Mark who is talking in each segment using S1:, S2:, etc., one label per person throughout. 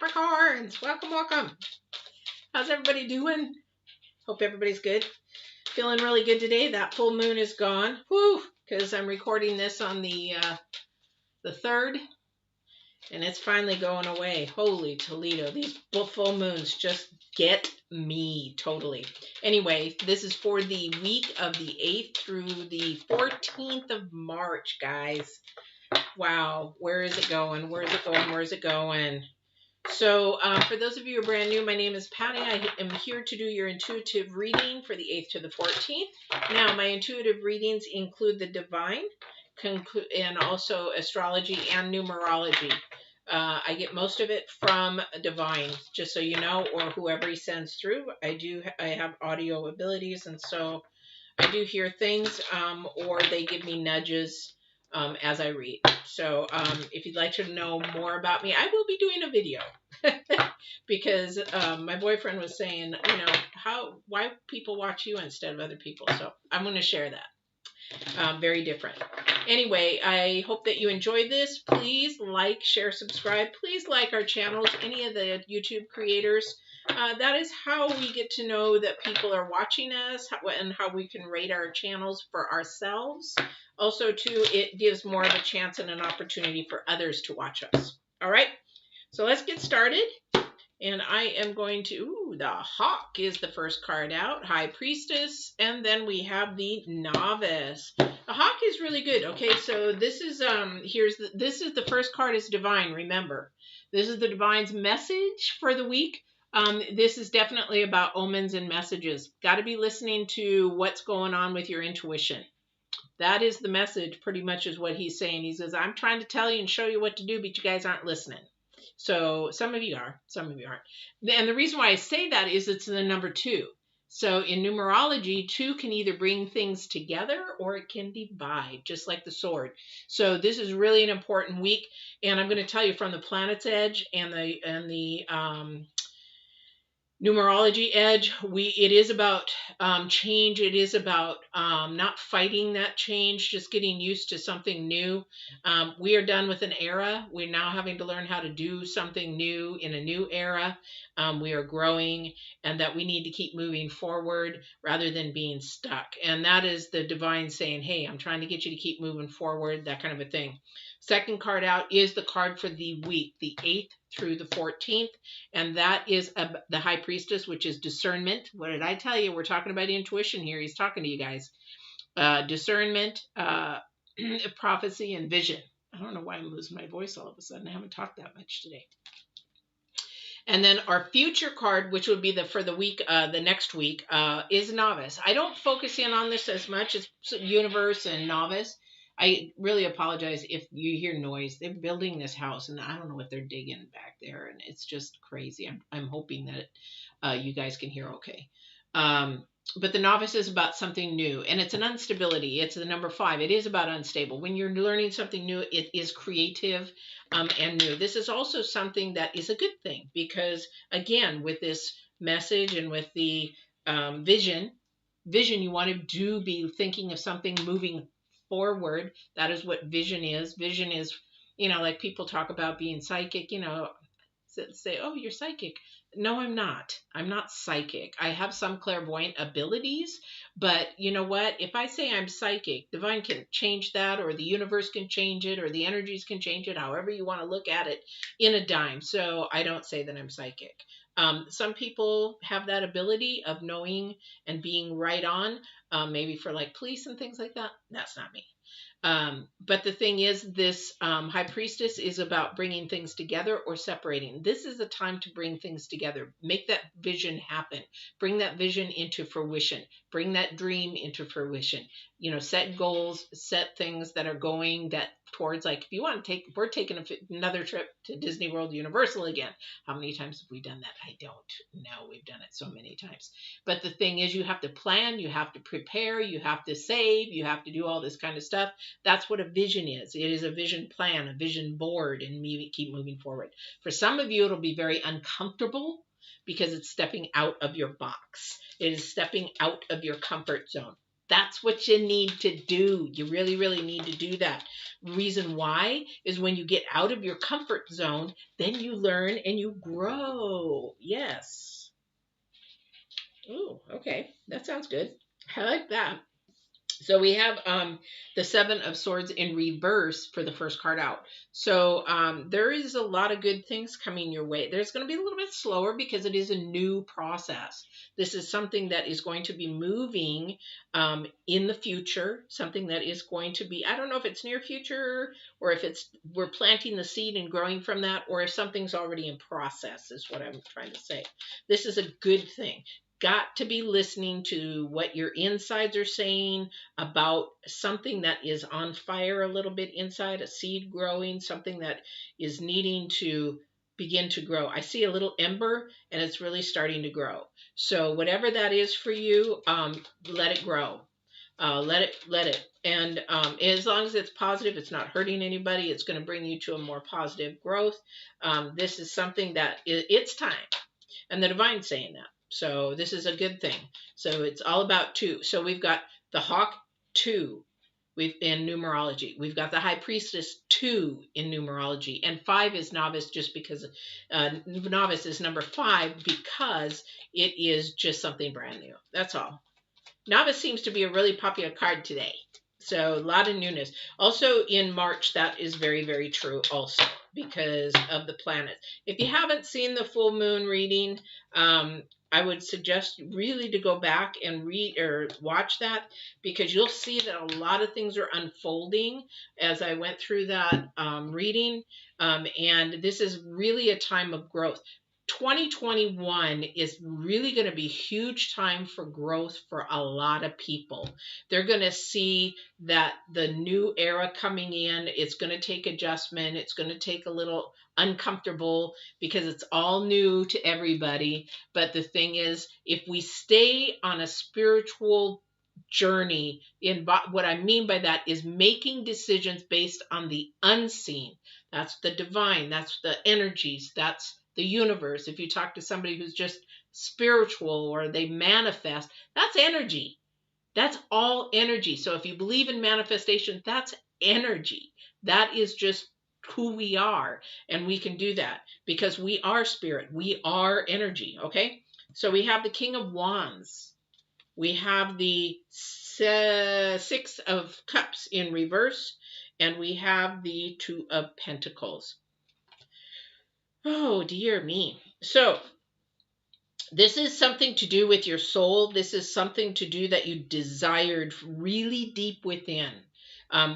S1: Capricorns, welcome, welcome. How's everybody doing? Hope everybody's good. Feeling really good today. That full moon is gone. Whew, because I'm recording this on the 3rd, and it's finally going away. Holy Toledo, these full moons just get me totally. Anyway, this is for the week of the 8th through the 14th of March, guys. Wow, where is it going? Where is it going? Where is it going? So for those of you who are brand new, my name is Patti. I am here to do your intuitive reading for the 8th to the 14th. Now, my intuitive readings include the divine and also astrology and numerology. I get most of it from divine, just so you know, or whoever he sends through. I have audio abilities, and so I do hear things, or they give me nudges as I read. So if you'd like to know more about me, I will be doing a video because my boyfriend was saying, you know, why people watch you instead of other people. So I'm going to share that. Very different. Anyway, I hope that you enjoyed this. Please like, share, subscribe. Please like our channels, any of the YouTube creators. That is how we get to know that people are watching us and how we can rate our channels for ourselves. Also, too, it gives more of a chance and an opportunity for others to watch us. All right, so let's get started. And I am going to, the Hawk is the first card out, High Priestess, and then we have the Novice. The Hawk is really good. Okay, so this is this is the first card is Divine, remember. This is the Divine's message for the week. This is definitely about omens and messages. Got to be listening to what's going on with your intuition. That is the message, pretty much is what he's saying. He says, I'm trying to tell you and show you what to do, but you guys aren't listening. So some of you are, some of you aren't. And the reason why I say that is it's the number 2. So in numerology, 2 can either bring things together or it can divide, just like the sword. So this is really an important week. And I'm going to tell you from the planet's edge and the numerology edge, it is about change. It is about not fighting that change, just getting used to something new. We are done with an era. We're now having to learn how to do something new in a new era. We are growing, and that we need to keep moving forward rather than being stuck. And that is the divine saying, hey, I'm trying to get you to keep moving forward, that kind of a thing. Second card out is the card for the week, the 8th through the 14th, and that is the High Priestess, which is discernment. What did I tell you? We're talking about intuition here. He's talking to you guys. Discernment, prophecy, and vision. I don't know why I'm losing my voice all of a sudden. I haven't talked that much today. And then our future card, which would be for the week, the next week, is Novice. I don't focus in on this as much as Universe and Novice. I really apologize if you hear noise. They're building this house, and I don't know what they're digging back there, and it's just crazy. I'm hoping that you guys can hear okay. But the Novice is about something new, and it's an instability. It's the number 5. It is about unstable. When you're learning something new, it is creative and new. This is also something that is a good thing because, again, with this message and with the vision, you want to be thinking of something moving forward. That is what vision is. Vision is, you know, like people talk about being psychic, you know, say, oh, you're psychic. No, I'm not. I'm not psychic. I have some clairvoyant abilities, but you know what? If I say I'm psychic, divine can change that, or the universe can change it, or the energies can change it, however you want to look at it, in a dime. So I don't say that I'm psychic. Some people have that ability of knowing and being right on, maybe for like police and things like that. That's not me. But the thing is, this High Priestess is about bringing things together or separating. This is a time to bring things together. Make that vision happen. Bring that vision into fruition. Bring that dream into fruition. You know, set goals, set things that are going towards, like, if you want to we're taking another trip to Disney World Universal again. How many times have we done that? I don't know. We've done it so many times. But the thing is, you have to plan, you have to prepare, you have to save, you have to do all this kind of stuff. That's what a vision is. It is a vision plan, a vision board, and keep moving forward. For some of you, it'll be very uncomfortable because it's stepping out of your box. It is stepping out of your comfort zone. That's what you need to do. You really, really need to do that. Reason why is when you get out of your comfort zone, then you learn and you grow. Yes. Oh, okay. That sounds good. I like that. So we have the Seven of Swords in reverse for the first card out. So there is a lot of good things coming your way. There's going to be a little bit slower because it is a new process. This is something that is going to be moving in the future, something that is going to be, I don't know if it's near future or if it's we're planting the seed and growing from that, or if something's already in process is what I'm trying to say. This is a good thing. Got to be listening to what your insides are saying about something that is on fire a little bit inside, a seed growing, something that is needing to begin to grow. I see a little ember and it's really starting to grow. So whatever that is for you, let it grow. Let it. And as long as it's positive, it's not hurting anybody, it's going to bring you to a more positive growth. This is something that it's time. And the divine's saying that. So this is a good thing. So it's all about two. So we've got the hawk 2 in numerology. We've got the high priestess 2 in numerology. And 5 is novice just because novice is number 5 because it is just something brand new. That's all. Novice seems to be a really popular card today. So a lot of newness. Also in March, that is very, very true also because of the planets. If you haven't seen the full moon reading, I would suggest really to go back and read or watch that because you'll see that a lot of things are unfolding as I went through that reading. And this is really a time of growth. 2021 is really going to be a huge time for growth for a lot of people. They're going to see that the new era coming in, it's going to take adjustment. It's going to take a little uncomfortable because it's all new to everybody. But the thing is, if we stay on a spiritual journey, in what I mean by that is making decisions based on the unseen. That's the divine. That's the energies. That's the universe. If you talk to somebody who's just spiritual or they manifest, that's energy. That's all energy. So if you believe in manifestation, that's energy. That is just who we are. And we can do that because we are spirit. We are energy. Okay. So we have the King of Wands. We have the Six of Cups in reverse. And we have the Two of Pentacles. Oh, dear me. So this is something to do with your soul. This is something to do that you desired really deep within.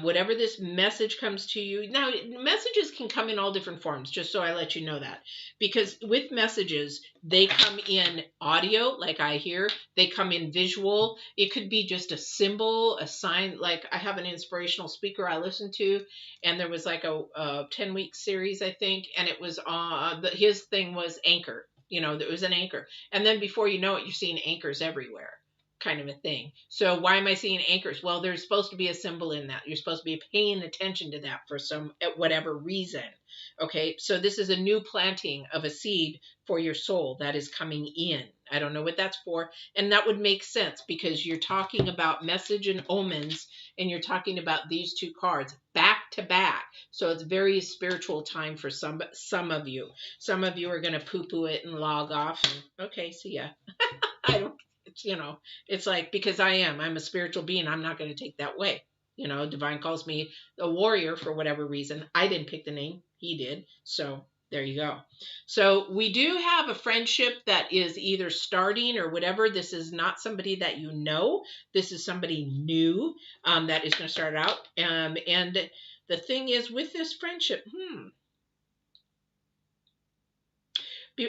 S1: Whatever this message comes to you. Now, messages can come in all different forms, just so I let you know that. Because with messages, they come in audio, like I hear. They come in visual. It could be just a symbol, a sign. Like I have an inspirational speaker I listen to, and there was like a 10-week series, I think, and it was his thing was anchor. You know, there was an anchor. And then before you know it, you're seeing anchors everywhere. Kind of a thing. So why am I seeing anchors? Well, there's supposed to be a symbol in that. You're supposed to be paying attention to that for whatever reason. Okay, so this is a new planting of a seed for your soul that is coming in. I don't know what that's for. And that would make sense because you're talking about message and omens and you're talking about these two cards back to back. So it's very spiritual time for some of you. Some of you are going to poo-poo it and log off. And, okay, see ya. I don't. It's like, because I'm a spiritual being, I'm not going to take that way. Divine calls me a warrior for whatever reason. I didn't pick the name. He did. So there you go. So we do have a friendship that is either starting or whatever. This is not somebody that you know. This is somebody new that is going to start out. And the thing is with this friendship,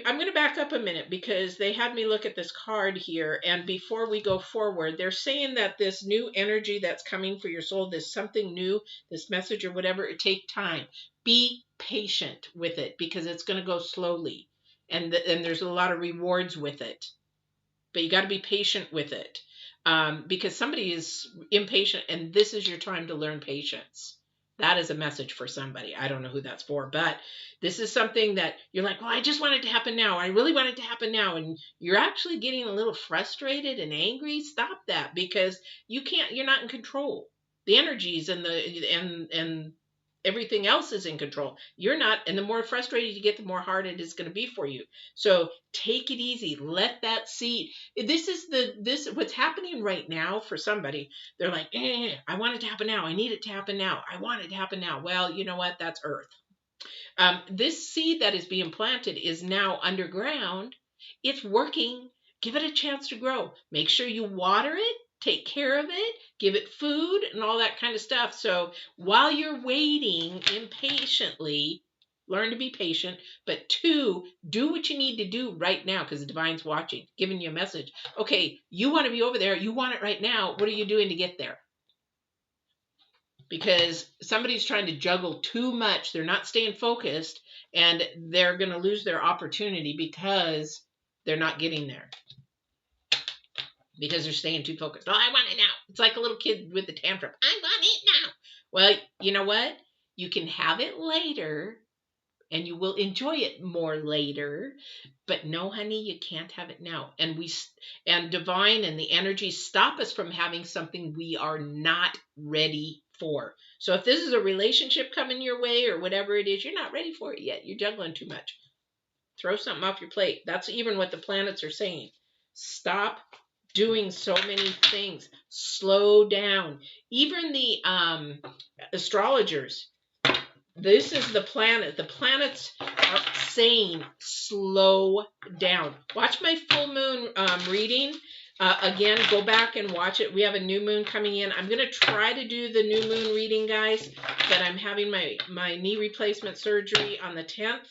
S1: I'm going to back up a minute because they had me look at this card here. And before we go forward, they're saying that this new energy that's coming for your soul, this something new, this message or whatever, it take time. Be patient with it because it's going to go slowly. And there's a lot of rewards with it. But you got to be patient with it because somebody is impatient and this is your time to learn patience. That is a message for somebody. I don't know who that's for, but this is something that you're like, well, I just want it to happen now. I really want it to happen now. And you're actually getting a little frustrated and angry. Stop that, because you're not in control. The energies and and everything else is in control. You're not, and the more frustrated you get, the more hard it is going to be for you. So take it easy. Let that seed. This what's happening right now for somebody. They're like, I want it to happen now. I need it to happen now. I want it to happen now. Well, you know what? That's Earth. This seed that is being planted is now underground. It's working. Give it a chance to grow. Make sure you water it, take care of it, give it food and all that kind of stuff. So while you're waiting impatiently, learn to be patient. But 2, do what you need to do right now, because the divine's watching, giving you a message. Okay, you want to be over there. You want it right now. What are you doing to get there? Because somebody's trying to juggle too much. They're not staying focused, and they're going to lose their opportunity because they're not getting there, because they're staying too focused. Oh, I want it now. It's like a little kid with the tantrum. I want it now. Well, you know what? You can have it later, and you will enjoy it more later. But no, honey, you can't have it now. And divine and the energy stop us from having something we are not ready for. So if this is a relationship coming your way or whatever it is, you're not ready for it yet. You're juggling too much. Throw something off your plate. That's even what the planets are saying. Stop doing so many things. Slow down. Even the astrologers, this is the planet. The planets are saying slow down. Watch my full moon reading. Again, go back and watch it. We have a new moon coming in. I'm going to try to do the new moon reading, guys, but I'm having my knee replacement surgery on the 10th.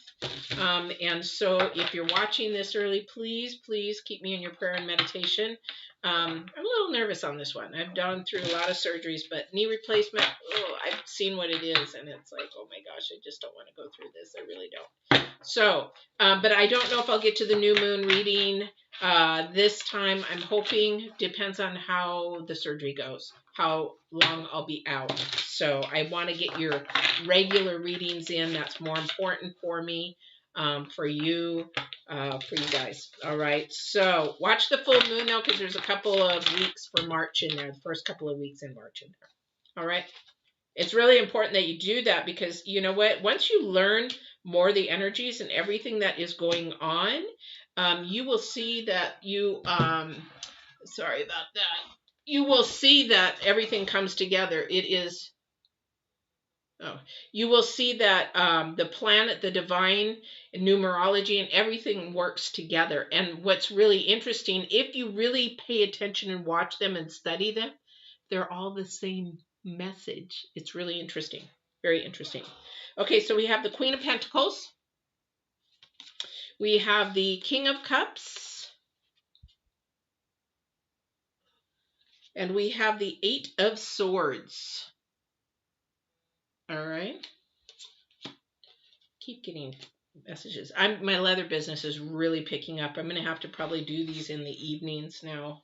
S1: And so if you're watching this early, please keep me in your prayer and meditation. I'm a little nervous on this one. I've gone through a lot of surgeries, but knee replacement, I've seen what it is, and it's like, oh my gosh, I just don't want to go through this. I really don't. So, but I don't know if I'll get to the new moon reading this time. I'm hoping, depends on how the surgery goes, how long I'll be out. So I want to get your regular readings in. That's more important for me. For you guys. All right. So watch the full moon now, because there's a couple of weeks for March in there, the first couple of weeks in March in there. All right. It's really important that you do that, because you know what? Once you learn more the energies and everything that is going on, you will see that sorry about that. You will see that everything comes together. You will see that the planet, the divine, numerology, and everything works together. And what's really interesting, if you really pay attention and watch them and study them, they're all the same message. It's really interesting. Very interesting. Okay, so we have the Queen of Pentacles. We have the King of Cups. And we have the 8 of Swords. All right. Keep getting messages. My leather business is really picking up. I'm going to have to probably do these in the evenings now.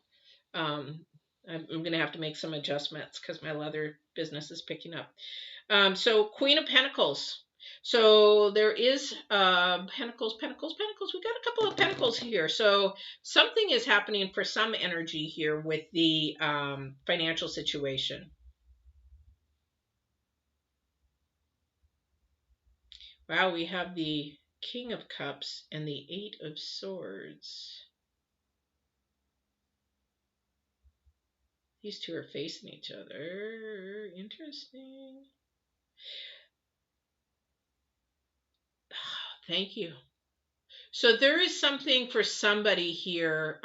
S1: I'm going to have to make some adjustments because my leather business is picking up. So Queen of Pentacles. So there is Pentacles. We got a couple of Pentacles here. So something is happening for some energy here with the financial situation. Wow, we have the King of Cups and the 8 of Swords. These two are facing each other. Interesting. Thank you. So there is something for somebody here.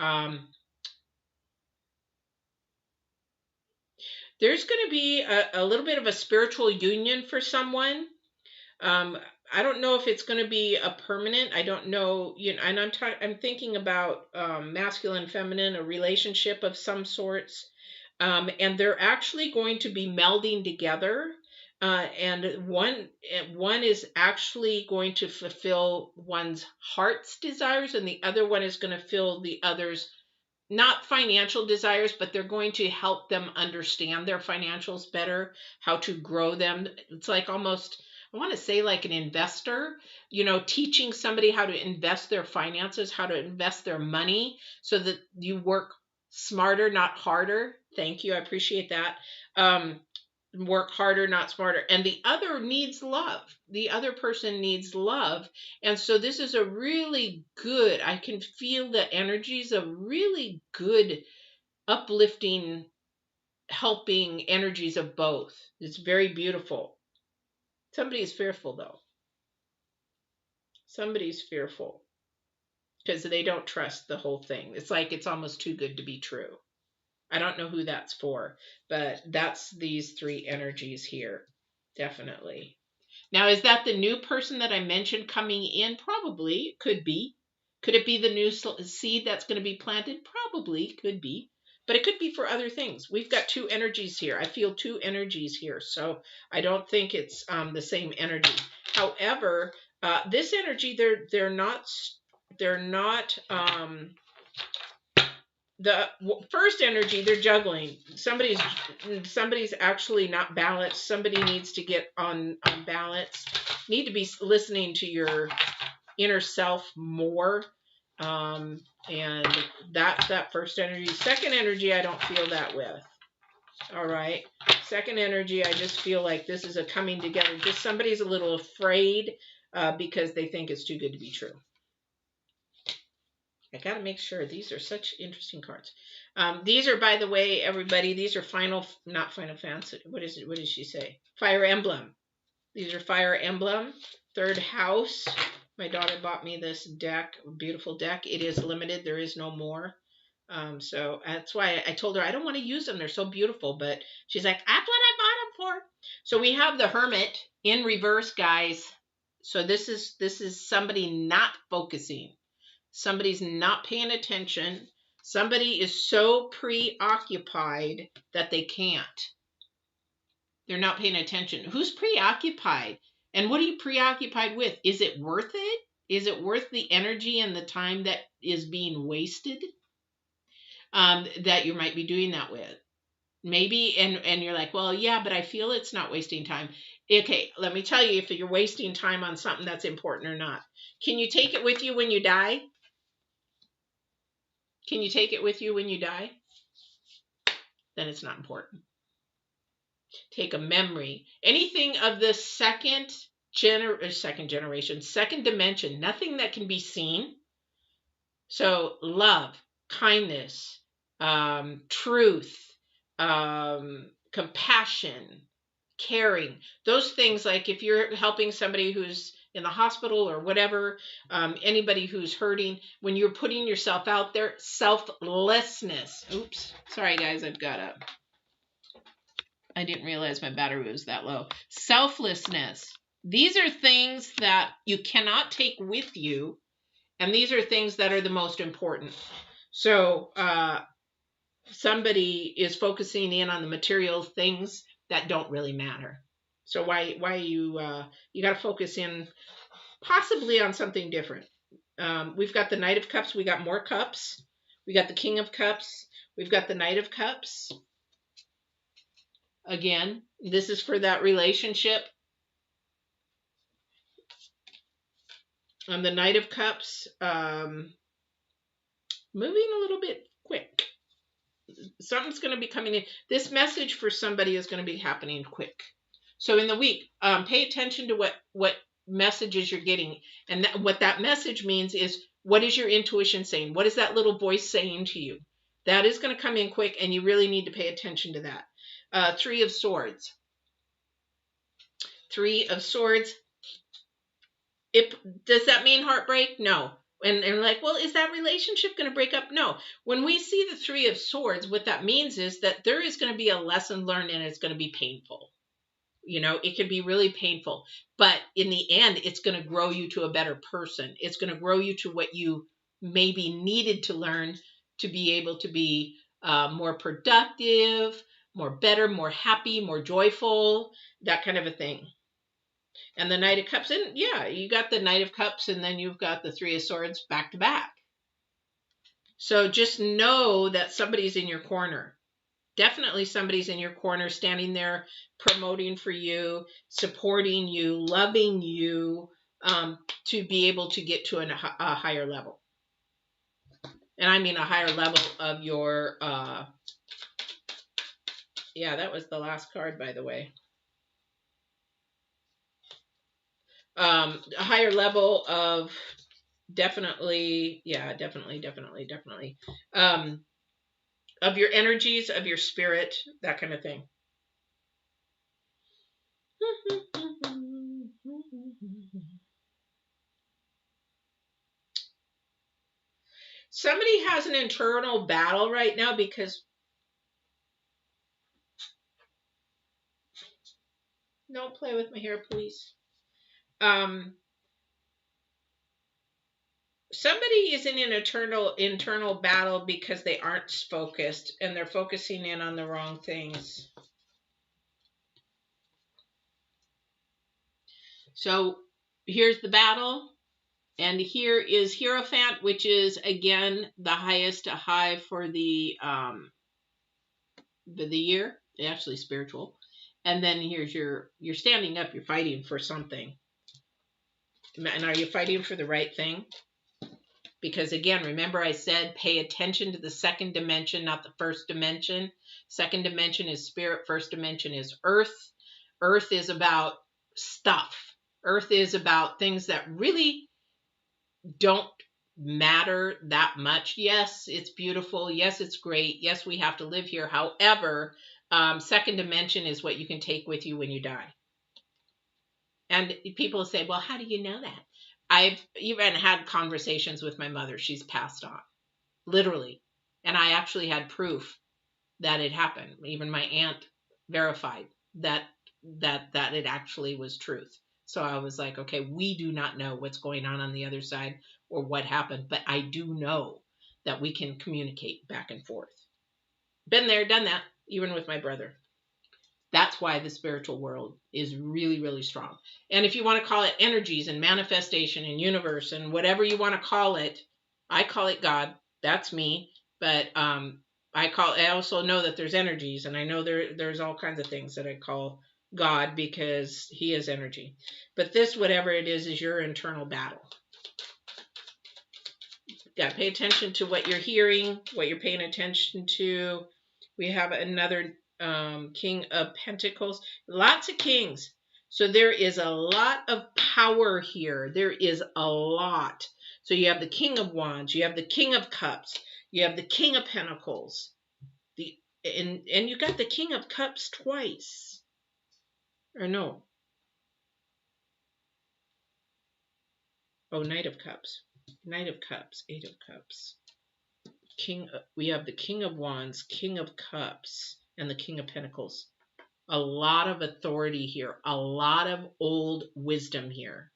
S1: There's going to be a little bit of a spiritual union for someone. I don't know if it's going to be a permanent. I don't know. And I'm thinking about masculine, feminine, a relationship of some sorts. And they're actually going to be melding together. And one is actually going to fulfill one's heart's desires, and the other one is going to fill the other's not financial desires, but they're going to help them understand their financials better, how to grow them. It's like almost, I want to say like an investor, teaching somebody how to invest their finances, how to invest their money so that you work smarter, not harder. Thank you. I appreciate that. Work harder, not smarter. And the other needs love. The other person needs love. And so this is a really good, I can feel the energies of really good, uplifting, helping energies of both. It's very beautiful. Somebody is fearful though. Somebody's fearful because they don't trust the whole thing. It's like it's almost too good to be true. I don't know who that's for, but that's these three energies here. Definitely. Now, is that the new person that I mentioned coming in? Probably. Could be. Could it be the new seed that's going to be planted? Probably. Could be. But it could be for other things. We've got two energies here. I feel two energies here. So I don't think it's the same energy. However, this energy, they're not the first energy, they're juggling. Somebody's actually not balanced. Somebody needs to get on balance. Need to be listening to your inner self more. And that's that first energy. Second energy, I don't feel that with. All right. Second energy, I just feel like this is a coming together. Just somebody's a little afraid because they think it's too good to be true. I got to make sure. These are such interesting cards. These are, by the way, everybody, these are not Final Fantasy. What is it? What did she say? Fire Emblem. These are Fire Emblem. Third house. My daughter bought me this deck, beautiful deck. It is limited. There is no more. So that's why I told her I don't want to use them. They're so beautiful. But she's like, that's what I bought them for. So we have the Hermit in reverse, guys. So this is somebody not focusing. Somebody's not paying attention. Somebody is so preoccupied that they can't. They're not paying attention. Who's preoccupied? And what are you preoccupied with? Is it worth it? Is it worth the energy and the time that is being wasted? That you might be doing that with. Maybe, and you're like, well, yeah, but I feel it's not wasting time. Okay, let me tell you if you're wasting time on something that's important or not. Can you take it with you when you die? Can you take it with you when you die? Then it's not important. Take a memory. Anything of the second generation, second dimension, nothing that can be seen. So love, kindness, truth, compassion, caring, those things, like if you're helping somebody who's in the hospital or whatever, anybody who's hurting, when you're putting yourself out there, selflessness. Oops, sorry guys, I didn't realize my battery was that low. Selflessness. These are things that you cannot take with you, and these are things that are the most important. So somebody is focusing in on the material things that don't really matter. So why you got to focus in possibly on something different. We've got the Knight of Cups. We got more cups. We got the King of Cups. We've got the Knight of Cups. Again, this is for that relationship. And the Knight of Cups, moving a little bit quick. Something's going to be coming in. This message for somebody is going to be happening quick. So in the week, pay attention to what messages you're getting. And what that message means is, what is your intuition saying? What is that little voice saying to you? That is going to come in quick, and you really need to pay attention to that. Three of Swords. Three of Swords. Does that mean heartbreak? No. And like, well, is that relationship going to break up? No. When we see the Three of Swords, what that means is that there is going to be a lesson learned, and it's going to be painful. It can be really painful. But in the end, it's going to grow you to a better person. It's going to grow you to what you maybe needed to learn to be able to be more productive, more better, more happy, more joyful, that kind of a thing. And the Knight of Cups, and yeah, you got the Knight of Cups, and then you've got the Three of Swords back to back. So just know that somebody's in your corner. Definitely somebody's in your corner, standing there, promoting for you, supporting you, loving you, to be able to get to a higher level. And I mean a higher level of your, yeah, that was the last card, by the way. A higher level of definitely, yeah, definitely. Of your energies, of your spirit, that kind of thing. Somebody has an internal battle right now because, don't play with my hair, please. Somebody is in an internal battle because they aren't focused and they're focusing in on the wrong things. So here's the battle. And here is Hierophant, which is, again, the highest high for the year, actually spiritual. And then here's you're standing up, you're fighting for something. And are you fighting for the right thing? Because again, remember I said pay attention to the second dimension, not the first dimension. Second dimension is spirit, first dimension is earth. Earth is about stuff. Earth is about things that really don't matter that much. Yes, it's beautiful. Yes, it's great. Yes, we have to live here. However, second dimension is what you can take with you when you die. And people say, well, how do you know that? I've even had conversations with my mother. She's passed on, literally. And I actually had proof that it happened. Even my aunt verified that it actually was truth. So I was like, okay, we do not know what's going on the other side or what happened, but I do know that we can communicate back and forth. Been there, done that, even with my brother. That's why the spiritual world is really, really strong. And if you want to call it energies and manifestation and universe and whatever you want to call it, I call it God. That's me. But I also know that there's energies, and I know there's all kinds of things that I call God because he is energy. But this, whatever it is your internal battle. You got to pay attention to what you're hearing, what you're paying attention to. We have another King of Pentacles. Lots of kings. So there is a lot of power here. There is a lot. So you have the King of Wands. You have the King of Cups. You have the King of Pentacles. And you got the King of Cups twice. Or no. Oh, Knight of Cups. Knight of Cups. Eight of Cups. We have the King of Wands, King of Cups, and the King of Pentacles. A lot of authority here. A lot of old wisdom here.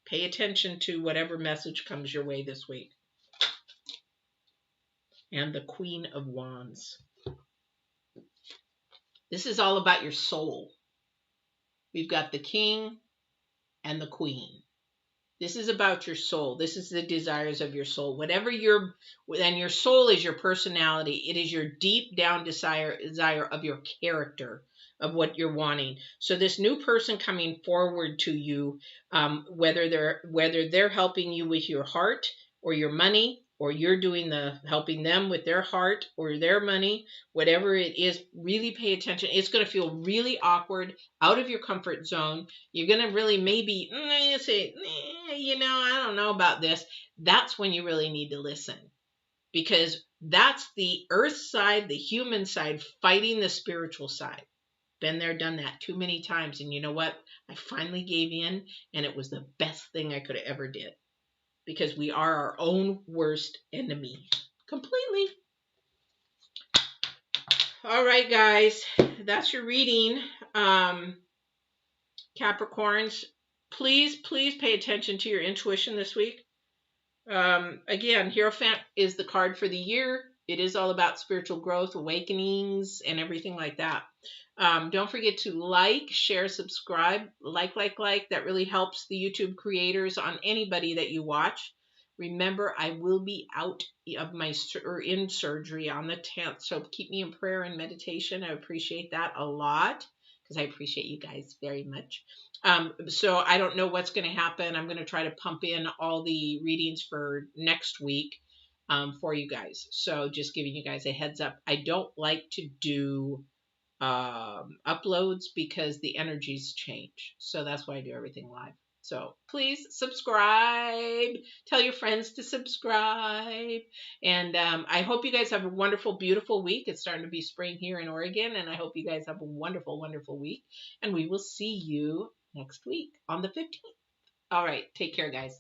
S1: Pay attention to whatever message comes your way this week. And the Queen of Wands. This is all about your soul. We've got the King and the Queen. This is about your soul. This is the desires of your soul. Whatever and your soul is your personality. It is your deep down desire of your character, of what you're wanting. So this new person coming forward to you, whether they're helping you with your heart or your money, or you're doing helping them with their heart or their money, whatever it is, really pay attention. It's going to feel really awkward, out of your comfort zone. You're going to really maybe say, I don't know about this. That's when you really need to listen, because that's the earth side, the human side, fighting the spiritual side. Been there, done that too many times. And you know what? I finally gave in, and it was the best thing I could have ever did. Because we are our own worst enemy. Completely. All right, guys. That's your reading. Capricorns, please pay attention to your intuition this week. Again, Hierophant is the card for the year. It is all about spiritual growth, awakenings, and everything like that. Don't forget to like, share, subscribe, like. That really helps the YouTube creators on anybody that you watch. Remember, I will be out of my or in surgery on the 10th, so keep me in prayer and meditation. I appreciate that a lot because I appreciate you guys very much. So I don't know what's going to happen. I'm going to try to pump in all the readings for next week for you guys. So just giving you guys a heads up. I don't like to do uploads because the energies change. So that's why I do everything live. So please subscribe. Tell your friends to subscribe. And I hope you guys have a wonderful, beautiful week. It's starting to be spring here in Oregon. And I hope you guys have a wonderful, wonderful week. And we will see you next week on the 15th. All right. Take care, guys.